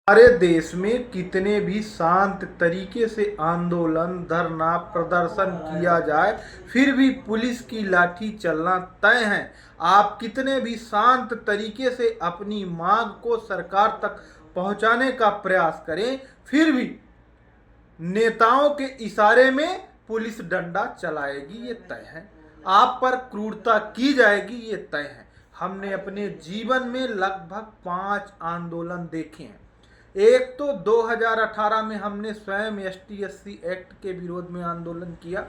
हमारे देश में कितने भी शांत तरीके से आंदोलन, धरना, प्रदर्शन किया जाए, फिर भी पुलिस की लाठी चलना तय है। आप कितने भी शांत तरीके से अपनी मांग को सरकार तक पहुंचाने का प्रयास करें, फिर भी नेताओं के इशारे में पुलिस डंडा चलाएगी, ये तय है। आप पर क्रूरता की जाएगी, ये तय है। हमने अपने जीवन में लगभग 5 आंदोलन देखे हैं। एक तो 2018 में हमने स्वयं ST/SC एक्ट के विरोध में आंदोलन किया।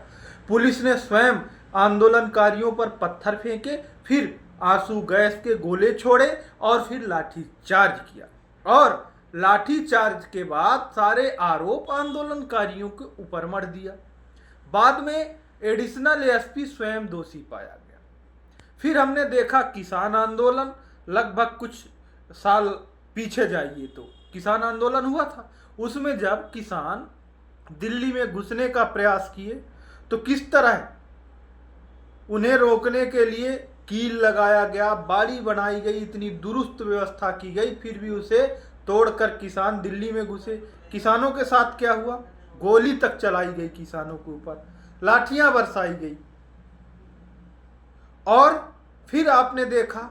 पुलिस ने स्वयं आंदोलनकारियों पर पत्थर फेंके, फिर आंसू गैस के गोले छोड़े और फिर लाठी चार्ज किया। और लाठी चार्ज के बाद सारे आरोप आंदोलनकारियों के ऊपर मढ़ दिया। बाद में एडिशनल SP स्वयं दोषी पाया गया। फिर हमने देखा किसान आंदोलन, लगभग कुछ साल पीछे जाइए तो किसान आंदोलन हुआ था। उसमें जब किसान दिल्ली में घुसने का प्रयास किए तो किस तरह उन्हें रोकने के लिए कील लगाया गया, बाड़ी बनाई गई, इतनी दुरुस्त व्यवस्था की गई, फिर भी उसे तोड़कर किसान दिल्ली में घुसे। किसानों के साथ क्या हुआ? गोली तक चलाई गई, किसानों के ऊपर लाठियां बरसाई गई। और फिर आपने देखा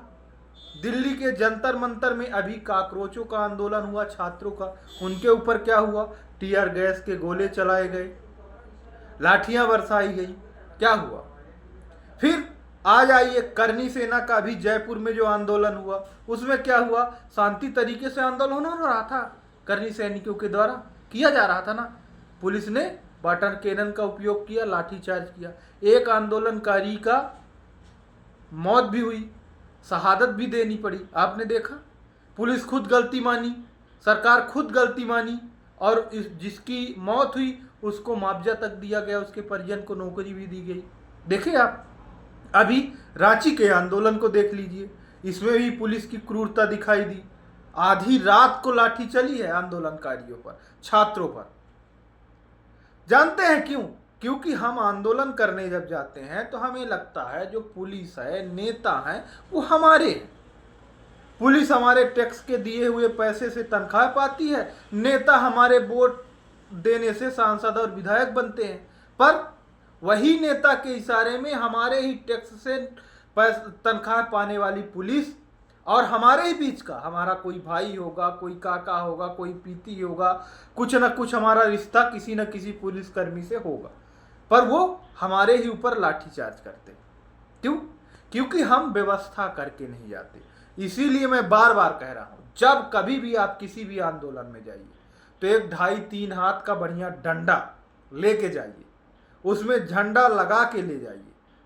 दिल्ली के जंतर मंतर में अभी काकरोचों का आंदोलन हुआ, छात्रों का, उनके ऊपर क्या हुआ? टीयर गैस के गोले चलाए गए, लाठियां बरसाई गई। क्या हुआ? फिर आ जाइए करनी सेना का भी जयपुर में जो आंदोलन हुआ, उसमें क्या हुआ? शांति तरीके से आंदोलन हो रहा था, करनी सैनिकों के द्वारा किया जा रहा था ना। पुलिस ने वाटर कैनन का उपयोग किया, लाठीचार्ज किया। एक आंदोलनकारी का मौत भी हुई, शहादत भी देनी पड़ी। आपने देखा, पुलिस खुद गलती मानी, सरकार खुद गलती मानी, और जिसकी मौत हुई उसको मुआवजा तक दिया गया, उसके परिजन को नौकरी भी दी गई। देखिए आप अभी रांची के आंदोलन को देख लीजिए, इसमें भी पुलिस की क्रूरता दिखाई दी। आधी रात को लाठी चली है आंदोलनकारियों पर, छात्रों पर। जानते हैं क्यों? क्योंकि हम आंदोलन करने जब जाते हैं तो हमें लगता है जो पुलिस है, नेता है, वो हमारे हैं। पुलिस हमारे टैक्स के दिए हुए पैसे से तनख्वाह पाती है, नेता हमारे वोट देने से सांसद और विधायक बनते हैं। पर वही नेता के इशारे में हमारे ही टैक्स से तनख्वाह पाने वाली पुलिस और हमारे ही बीच का, हमारा कोई भाई होगा, कोई काका होगा, कोई पीती होगा, कुछ न कुछ हमारा रिश्ता किसी न किसी पुलिसकर्मी से होगा, पर वो हमारे ही ऊपर लाठीचार्ज करते। क्यों? क्योंकि हम व्यवस्था करके नहीं जाते। इसीलिए मैं बार बार कह रहा हूं, जब कभी भी आप किसी भी आंदोलन में जाइए तो 1, 2.5, 3 हाथ का बढ़िया डंडा लेके जाइए, उसमें झंडा लगा के ले जाइए।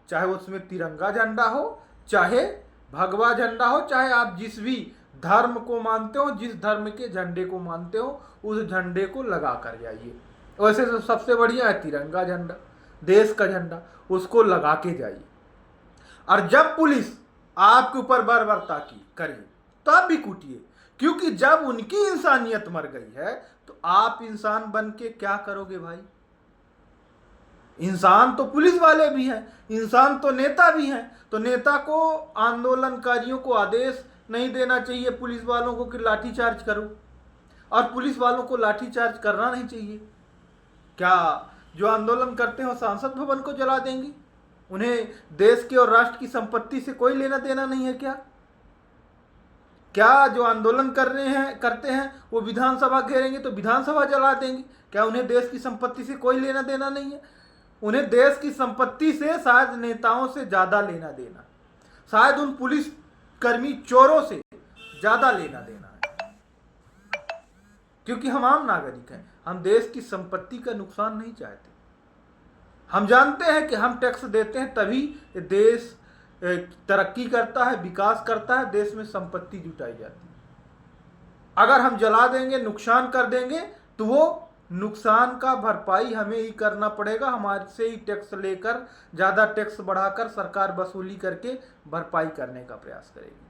चाहे उसमें तिरंगा झंडा हो, चाहे भगवा झंडा हो, चाहे आप जिस भी धर्म को मानते हो, जिस धर्म के झंडे को मानते हो, उस झंडे को लगा कर जाइए। वैसे तो सबसे बढ़िया है तिरंगा झंडा, देश का झंडा, उसको लगा के जाइए। और जब पुलिस आपके ऊपर बर्बरता की करे तो आप भी कूटिए, क्योंकि जब उनकी इंसानियत मर गई है तो आप इंसान बन के क्या करोगे भाई? इंसान तो पुलिस वाले भी हैं, इंसान तो नेता भी हैं। तो नेता को, आंदोलनकारियों को आदेश नहीं देना चाहिए पुलिस वालों को कि लाठीचार्ज करो, और पुलिस वालों को लाठीचार्ज करना नहीं चाहिए। क्या जो आंदोलन करते हो संसद भवन को जला देंगे? उन्हें देश की और राष्ट्र की संपत्ति से कोई लेना देना नहीं है क्या? क्या जो आंदोलन करते हैं वो विधानसभा घेरेंगे तो विधानसभा जला देंगे? क्या उन्हें देश की संपत्ति से कोई लेना देना नहीं है? उन्हें देश की संपत्ति से शायद नेताओं से ज्यादा लेना देना, शायद उन पुलिस कर्मी चोरों से ज्यादा लेना देना है। क्योंकि हम आम नागरिक हैं, हम देश की संपत्ति का नुकसान नहीं चाहते। हम जानते हैं कि हम टैक्स देते हैं तभी देश तरक्की करता है, विकास करता है, देश में संपत्ति जुटाई जाती है। अगर हम जला देंगे, नुकसान कर देंगे, तो वो नुकसान का भरपाई हमें ही करना पड़ेगा। हमारे से ही टैक्स लेकर, ज्यादा टैक्स बढ़ाकर सरकार वसूली करके भरपाई करने का प्रयास करेगी।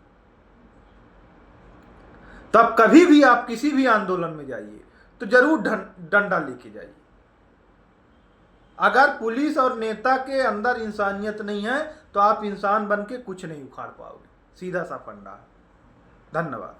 तब कभी भी आप किसी भी आंदोलन में जाइए तो जरूर डंडा लेके जाइए। अगर पुलिस और नेता के अंदर इंसानियत नहीं है तो आप इंसान बन के कुछ नहीं उखाड़ पाओगे। सीधा सा फंडा है। धन्यवाद।